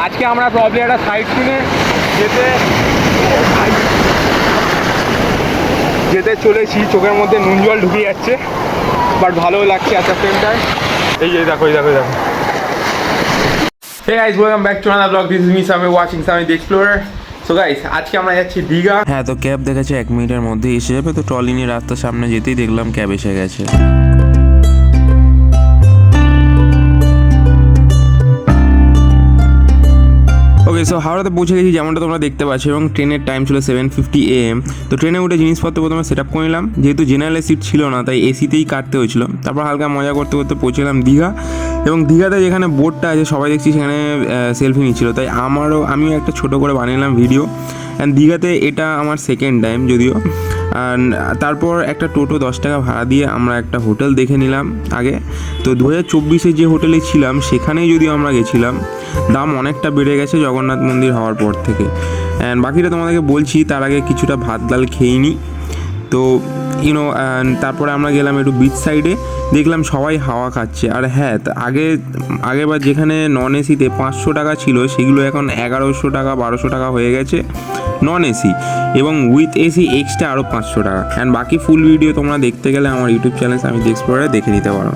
আজকে আমরা প্রবলি একটা সাইট সিনে যেতে চলেছি। চোখের মধ্যে নুন জল ঢুকে যাচ্ছে, বাট ভালোও লাগছে এত সেমটাই। এই যে দেখো দেখো দেখো। Hey guys, welcome back to another vlog. This is me, Sami, watching Sami the Explorer. So guys, আজকে আমরা যাচ্ছি দীঘা। হ্যাঁ, তো ক্যাব দেখাচ্ছে 1 মিনিটের মধ্যে এসে যাবে। তো ট্রলি নিয়ে রাস্তার সামনে যেতেই দেখলাম ক্যাব এসে গেছে। ওকে, সো হাওড়াতে পৌঁছে গেছি যেমনটা তোমরা দেখতে পাচ্ছ, এবং ট্রেনের টাইম ছিল 7:50 AM। তো ট্রেনে উঠে জিনিসপত্র প্রথমে সেট আপ করে নিলাম, যেহেতু জেনারেল সিট ছিল না তাই এসিতেই কাটতে হয়েছিল। তারপর হালকা মজা করতে করতে পৌঁছলাম দীঘা, এবং দীঘাতে যেখানে বোটটা আছে সবাই দেখছি সেখানে সেলফি নিচ্ছিল, তাই আমিও একটা ছোটো করে বানিয়ে নিলাম ভিডিও। অ্যান্ড দীঘাতে এটা আমার সেকেন্ড টাইম যদিও। আর তারপর একটা টোটো 10 টাকা ভাড়া দিয়ে আমরা একটা হোটেল দেখে নিলাম আগে। তো 2024-এ যে হোটেলে ছিলাম সেখানেই যদিও আমরা গেছিলাম, দাম অনেকটা বেড়ে গেছে জগন্নাথ মন্দির হওয়ার পর থেকে। অ্যান্ড বাকিটা তোমাদেরকে বলছি, তার আগে কিছুটা ভাত ডাল খেয়ে নিই। তো তারপরে আমরা গেলাম একটু বিচ সাইডে, দেখলাম সবাই হাওয়া খাচ্ছে। আর হ্যাঁ, আগেবার যেখানে নন এসিতে 500 টাকা ছিল সেগুলো এখন 1100 টাকা 1200 টাকা হয়ে গেছে নন এসি, এবং উইথ এসি এক্সট্রা আরও 500 টাকা। অ্যান্ড বাকি ফুল ভিডিও তোমরা দেখতে গেলে আমার ইউটিউব চ্যানেল আমি দ্য এক্সপ্লোরারে দেখে নিতে পারো।